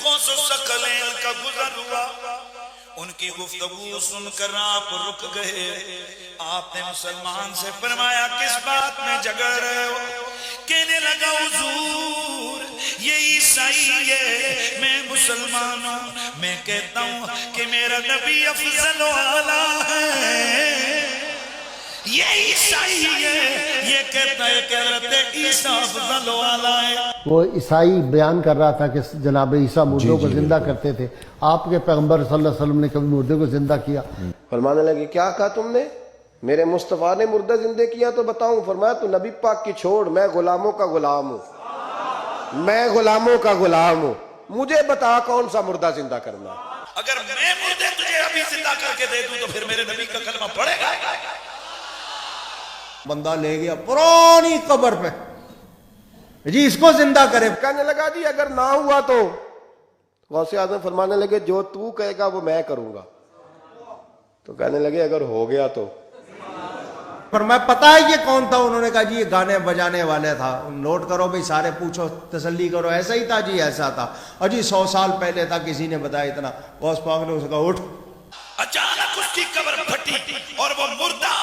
غوث الثقلین کا گزر ہوا، ان کی گفتگو سن کر آپ رک گئے۔ آپ نے مسلمان سے فرمایا کس بات میں جھگڑ رہے ہو؟ کہنے لگا حضور یہ عیسائی ہے، میں مسلمان ہوں، میں کہتا ہوں کہ میرا نبی افضل و اعلیٰ ہے، یہ عیسائی ہے یہ کہتا ہے کہ حضرت عیسیٰ افضل و اعلیٰ ہے۔ وہ عیسائی بیان کر رہا تھا کہ جناب عیسیٰ مردوں کو زندہ کرتے تھے، آپ کے پیغمبر صلی اللہ علیہ وسلم نے کبھی مردے کو زندہ کیا؟ فرمانے لگے کیا کہا تم نے؟ میرے مصطفیٰ نے مردہ زندہ کیا تو بتاؤں؟ فرمایا تو نبی پاک کی چھوڑ، میں غلاموں کا غلام ہوں، میں غلاموں کا غلام ہوں، مجھے بتا کون سا مردہ زندہ کرنا۔ اگر میں مردے تجھے ابھی زندہ کر کے دے دوں تو پھر میرے نبی کا کلمہ پڑے گا؟ بندہ لے گیا پرانی قبر پہ، جی اس کو زندہ کرے۔ کہنے لگا جی اگر نہ ہوا تو؟ غوث اعظم فرمانے لگے جو تو کہے گا وہ میں کروں گا۔ تو کہنے لگے اگر ہو گیا تو؟ فرمایا پتہ ہے یہ کون تھا؟ انہوں نے کہا جی یہ گانے بجانے والے تھا۔ نوٹ کرو بھئی، سارے پوچھو تسلی کرو، ایسا ہی تھا جی ایسا تھا، اور جی 100 سال پہلے تھا، کسی نے بتایا اتنا۔ غوث پاک نے اس کا اٹھ، اچانک اس کی قبر پھٹی اور وہ مردہ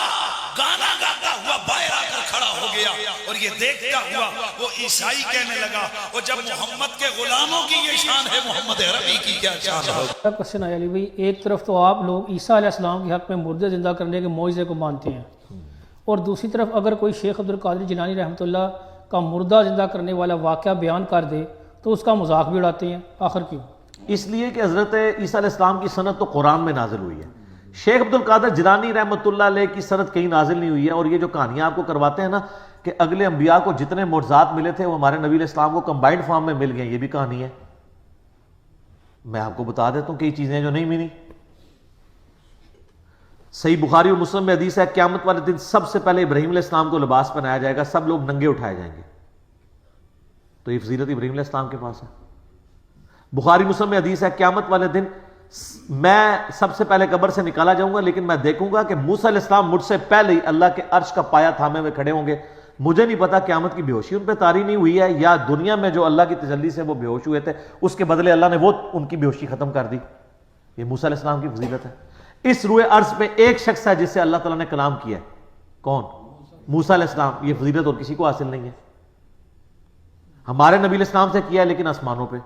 گانا گاتا ہوا باہر آ کر کھڑا ہو گیا، اور یہ دیکھتا ہوا وہ عیسائی کہنے لگا وہ جب محمد کے غلاموں کی یہ شان ہے، محمد عربی کی کیا شان ہے؟ کوشچن آیا علی بھائی، ایک طرف تو آپ لوگ عیسیٰ علیہ السلام کے حق میں مردے زندہ کرنے کے معجزے کو مانتے ہیں، اور دوسری طرف اگر کوئی شیخ عبد القادر جیلانی رحمۃ اللہ کا مردہ زندہ کرنے والا واقعہ بیان کر دے تو اس کا مذاق بھی اڑاتے ہیں، آخر کیوں؟ اس لیے کہ حضرت عیسیٰ علیہ السلام کی سند تو قرآن میں نازل ہوئی ہے، شیخ عبد القادر جیلانی رحمۃ اللہ علیہ کی سند کہیں نازل نہیں ہوئی ہے۔ اور یہ جو کہانیاں آپ کو کرواتے ہیں نا کہ اگلے انبیاء کو جتنے معجزات ملے تھے وہ ہمارے نبی علیہ السلام کو کمبائنڈ فارم میں مل گئے، یہ بھی کہانی ہے۔ میں آپ کو بتا دیتا ہوں کئی چیزیں جو نہیں ملی۔ صحیح بخاری اور مسلم میں حدیث ہے قیامت والے دن سب سے پہلے ابراہیم علیہ السلام کو لباس پہنایا جائے گا، سب لوگ ننگے اٹھائے جائیں گے، تو یہ فضیلت ابراہیم علیہ السلام کے پاس ہے۔ بخاری مسلم میں حدیث ہے قیامت والے دن میں سب سے پہلے قبر سے نکالا جاؤں گا، لیکن میں دیکھوں گا کہ موسیٰ علیہ السلام مجھ سے پہلے ہی اللہ کے عرش کا پایا تھامے ہوئے کھڑے ہوں گے۔ مجھے نہیں پتا قیامت کی بے ہوشی ان پہ طاری نہیں ہوئی ہے یا دنیا میں جو اللہ کی تجلی سے وہ بے ہوش ہوئے تھے اس کے بدلے اللہ نے وہ ان کی بے ہوشی ختم کر دی۔ یہ موسیٰ علیہ السلام کی فضیلت ہے۔ اس روئے عرض پہ ایک شخص ہے جس سے اللہ تعالیٰ نے کلام کیا ہے، کون؟ موسیٰ علیہ السلام۔ یہ فضیلت اور کسی کو حاصل نہیں ہے۔ ہمارے نبی علیہ السلام سے کیا ہے لیکن آسمانوں پہ۔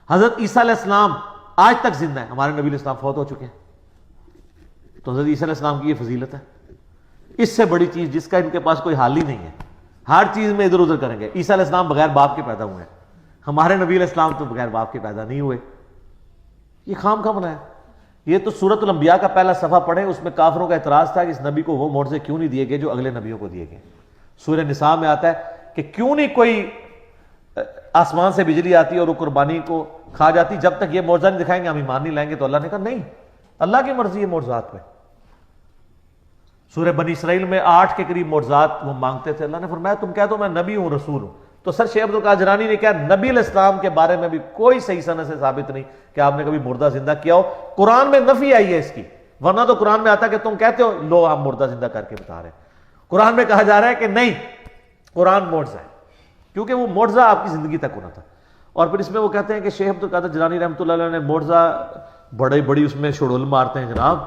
حضرت عیسیٰ علیہ السلام آج تک زندہ ہے، ہمارے نبی علیہ السلام فوت ہو چکے ہیں، تو حضرت عیسیٰ علیہ السلام کی یہ فضیلت ہے۔ اس سے بڑی چیز جس کا ان کے پاس کوئی حال ہی نہیں ہے، ہر چیز میں ادھر ادھر کریں گے۔ عیسیٰ علیہ السلام بغیر باپ کے پیدا ہوئے ہیں، ہمارے نبی علیہ السلام تو بغیر باپ کے پیدا نہیں ہوئے۔ یہ خام خواہ بنایا۔ یہ تو سورۃ الانبیاء کا پہلا صفحہ پڑھیں، اس میں کافروں کا اعتراض تھا کہ اس نبی کو وہ معجزے کیوں نہیں دیے گئے جو اگلے نبیوں کو دیے گئے۔ سورہ نساء میں آتا ہے کہ کیوں نہیں کوئی آسمان سے بجلی آتی اور وہ قربانی کو کھا جاتی، جب تک یہ معجزہ نہیں دکھائیں گے ہم ایمان نہیں لائیں گے۔ تو اللہ نے کہا نہیں، اللہ کی مرضی ہے معجزات میں۔ سورہ بنی اسرائیل میں 8 کے قریب معجزات وہ مانگتے تھے، اللہ نے فرمایا تم کہہ دو میں نبی ہوں، رسول ہوں۔ تو سر شیخ عبد القادر جیلانی نے کہا نبی علیہ السلام کے بارے میں بھی کوئی صحیح سند سے ثابت نہیں کہ آپ نے کبھی مردہ زندہ کیا ہو۔ قرآن میں نفی آئی ہے اس کی، ورنہ تو قرآن میں آتا کہ تم کہتے ہو لو آپ مردہ زندہ کر کے بتا رہے ہیں۔ قرآن میں کہا جا رہا ہے کہ نہیں، قرآن معجزہ ہے، کیونکہ وہ معجزہ آپ کی زندگی تک ہونا تھا۔ اور پھر اس میں وہ کہتے ہیں کہ شیخ عبد القادر جیلانی رحمۃ اللہ علیہ نے معجزہ بڑی اس میں شڑول مارتے ہیں جناب۔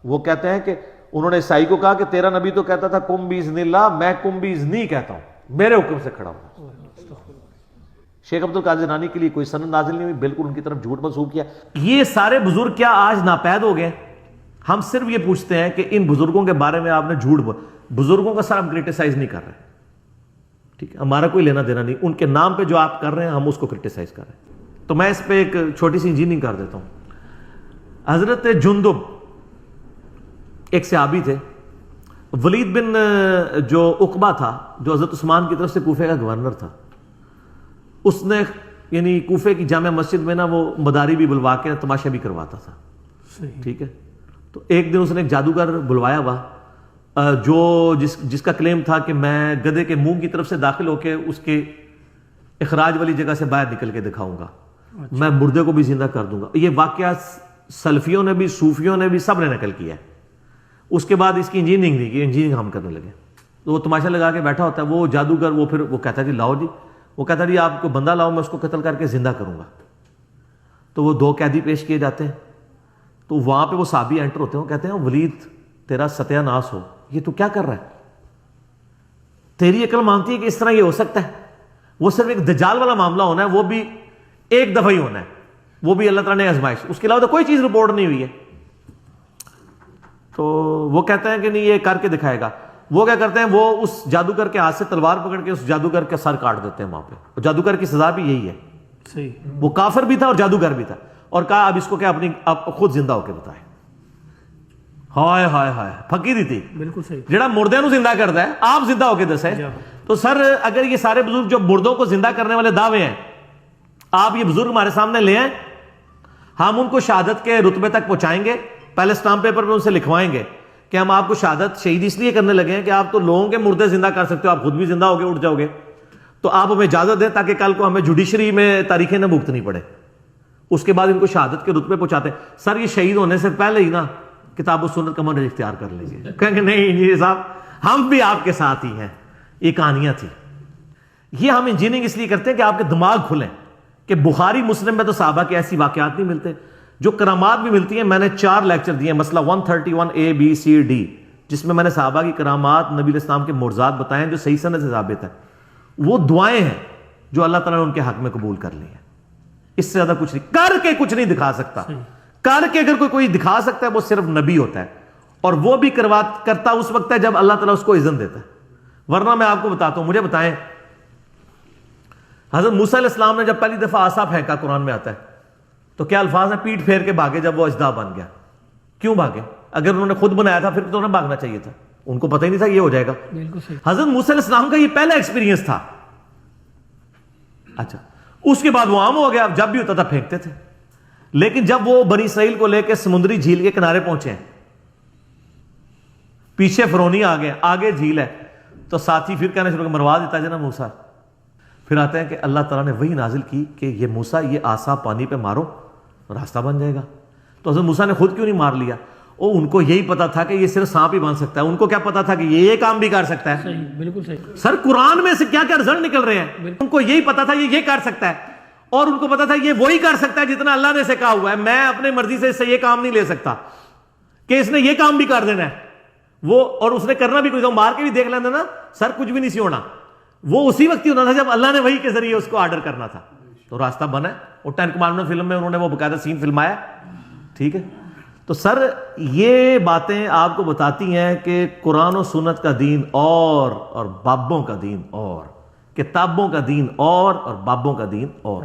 وہ کہتے ہیں کہ انہوں نے عیسائی کو کہا کہ تیرا نبی تو کہتا تھا کم باذن اللہ، میں کم باذنی کہتا ہوں، میرے حکم سے کھڑا ہوں۔ شیخ عبد القادر جیلانی کے لیے کوئی سند نازل نہیں ہوئی، بالکل ان کی طرف جھوٹ منسوب کیا۔ یہ سارے بزرگ کیا آج ناپید ہو گئے؟ ہم صرف یہ پوچھتے ہیں کہ ان بزرگوں کے بارے میں آپ نے جھوٹ بزرگوں کا سر ہم کرٹیسائز نہیں کر رہے، ٹھیک ہے، ہمارا کوئی لینا دینا نہیں، ان کے نام پہ جو آپ کر رہے ہیں ہم اس کو کرٹیسائز کر رہے ہیں۔ تو میں اس پہ ایک چھوٹی سی انجینئرنگ کر دیتا ہوں۔ حضرت جندب ایک صحابی تھے، ولید بن جو عقبہ تھا جو حضرت عثمان کی طرف سے کوفے کا گورنر تھا، اس نے یعنی کوفے کی جامع مسجد میں نا وہ مداری بھی بلوا کے تماشا بھی کرواتا تھا، ٹھیک ہے۔ تو ایک دن اس نے ایک جادوگر بلوایا ہوا جو جس کا کلیم تھا کہ میں گدھے کے منہ کی طرف سے داخل ہو کے اس کے اخراج والی جگہ سے باہر نکل کے دکھاؤں گا، میں مردے کو بھی زندہ کر دوں گا۔ یہ واقعہ سلفیوں نے بھی صوفیوں نے بھی سب نے نقل کیا ہے۔ اس کے بعد اس کی انجینئرنگ نہیں کی، انجینئرنگ ہم کرنے لگے۔ تو وہ تماشا لگا کے بیٹھا ہوتا ہے، وہ جادوگر وہ پھر وہ کہتا ہے جی لاؤ جی، وہ کہتا جی آپ کو بندہ لاؤ میں اس کو قتل کر کے زندہ کروں گا. تو وہ 2 قیدی پیش کیے جاتے ہیں. تو وہاں پہ وہ صحابی انٹر ہوتے ہیں, وہ کہتے ہیں ولید تیرا ستیہ ناس ہو, یہ تو کیا کر رہا ہے, تیری عقل مانتی ہے کہ اس طرح یہ ہو سکتا ہے؟ وہ صرف ایک دجال والا معاملہ ہونا ہے, وہ بھی ایک دفعہ ہی ہونا ہے, وہ بھی اللہ تعالیٰ نے آزمائش, اس کے علاوہ تو کوئی چیز رپورٹ نہیں ہوئی ہے. تو وہ کہتے ہیں کہ نہیں یہ کر کے دکھائے گا. وہ کیا کرتے ہیں, وہ اس جادوگر کے ہاتھ سے تلوار پکڑ کے اس جادوگر کا سر کاٹ دیتے ہیں وہاں پہ. جادوگر کی سزا بھی یہی ہے, صحیح, وہ کافر بھی تھا اور جادوگر بھی تھا, اور کہا اب اس کو کیا اپنی اب خود زندہ ہو کے بتائے. ہائے ہائے ہائے, فقیری تھی بالکل صحیح. جڑا مردے نو زندہ کرتا ہے, آپ زندہ ہو کے دسے. تو سر اگر یہ سارے بزرگ جو مردوں کو زندہ کرنے والے دعوے ہیں, آپ یہ بزرگ ہمارے سامنے لے آئیں, ہم ان کو شہادت کے رتبے تک پہنچائیں گے. پہلے اسٹامپ پیپر پہ ان سے لکھوائیں گے کہ ہم آپ کو شہادت شہید اس لیے کرنے لگے ہیں کہ آپ تو لوگوں کے مردے زندہ کر سکتے ہو, آپ خود بھی زندہ ہوگے, اٹھ جاؤ گے, تو آپ ہمیں اجازت دیں تاکہ کل کو ہمیں جوڈیشری میں تاریخیں نہ بھگتنی پڑے. اس کے بعد ان کو شہادت کے رتبے پہنچاتے ہیں. سر یہ شہید ہونے سے پہلے ہی نا کتاب و سنت کا منہج اختیار کر لیجیے. کہیں گے نہیں انجینئر صاحب ہم بھی آپ کے ساتھ ہی ہیں, یہ کہانیاں تھیں. یہ ہم انجینئرنگ اس لیے کرتے ہیں کہ آپ کے دماغ کھلیں کہ بخاری مسلم میں تو صحابہ کے ایسی واقعات نہیں ملتے, جو کرامات بھی ملتی ہیں. میں نے 4 لیکچر دیے, مسئلہ 131 A B C D, جس میں نے صحابہ کی کرامات, نبی علیہ السلام کے معجزات بتائے ہیں جو صحیح سند سے ثابت ہیں. وہ دعائیں ہیں جو اللہ تعالیٰ نے ان کے حق میں قبول کر لی ہیں. اس سے زیادہ کچھ نہیں, کر کے کچھ نہیں دکھا سکتا. کر کے اگر کوئی دکھا سکتا ہے وہ صرف نبی ہوتا ہے, اور وہ بھی کرتا اس وقت ہے جب اللہ تعالیٰ اس کو اذن دیتا ہے. ورنہ میں آپ کو بتاتا ہوں, مجھے بتائیں حضرت موسیٰ علیہ السلام نے جب پہلی دفعہ عصا پھینکا, قرآن میں آتا ہے, تو کیا الفاظ ہیں, پیٹ پھیر کے بھاگے جب وہ اژدہا بن گیا. کیوں بھاگے؟ اگر انہوں نے خود بنایا تھا پھر تو انہیں بھاگنا چاہیے تھا, ان کو پتہ ہی نہیں تھا یہ ہو جائے گا. حضرت موسیٰ علیہ السلام کا یہ پہلا ایکسپیرینس تھا. اچھا, اس کے بعد وہ عام ہو گیا, جب بھی ہوتا تھا پھینکتے تھے. لیکن جب وہ بنی اسرائیل کو لے کے سمندری جھیل کے کنارے پہنچے ہیں, پیچھے فرعونی آ گئے, آگے جھیل ہے, تو ساتھی پھر کہنے شروع مروا دیتا جنا موسیٰ. پھر آتے ہیں کہ اللہ تعالیٰ نے وہی نازل کی کہ یہ موسیٰ یہ عصا پانی پہ مارو راستہ بن جائے گا. تو حضرت موسیٰ نے خود کیوں نہیں مار لیا؟ ان کو یہی پتا تھا کہ یہ صرف سانپ ہی بن سکتا ہے, ان کو کیا پتا تھا کہ یہ کام بھی کر سکتا ہے. صحیح, بالکل صحیح. سر قرآن میں سے کیا کیا رزلٹ نکل رہے ہیں, ان کو یہی پتا تھا یہ کر سکتا ہے, اور ان کو پتا تھا یہ وہی کر سکتا ہے جتنا اللہ نے اسے کہا ہوا ہے. میں اپنے مرضی سے اس سے یہ کام نہیں لے سکتا کہ اس نے یہ کام بھی کر دینا ہے وہ, اور اس نے کرنا بھی کوئی, مار کے بھی دیکھ لینا نا سر, کچھ بھی نہیں سی ہونا. وہ اسی وقت ہی ہونا تھا جب اللہ نے وہی کے ذریعے اس کو آرڈر کرنا تھا. تو راستہ بنا ہے. اور 10 کمانڈمنٹ فلم میں انہوں نے وہ باقاعدہ سین فلمایا. ٹھیک ہے, تو سر یہ باتیں آپ کو بتاتی ہیں کہ قرآن و سنت کا دین اور بابوں کا دین اور کتابوں کا دین اور بابوں کا دین اور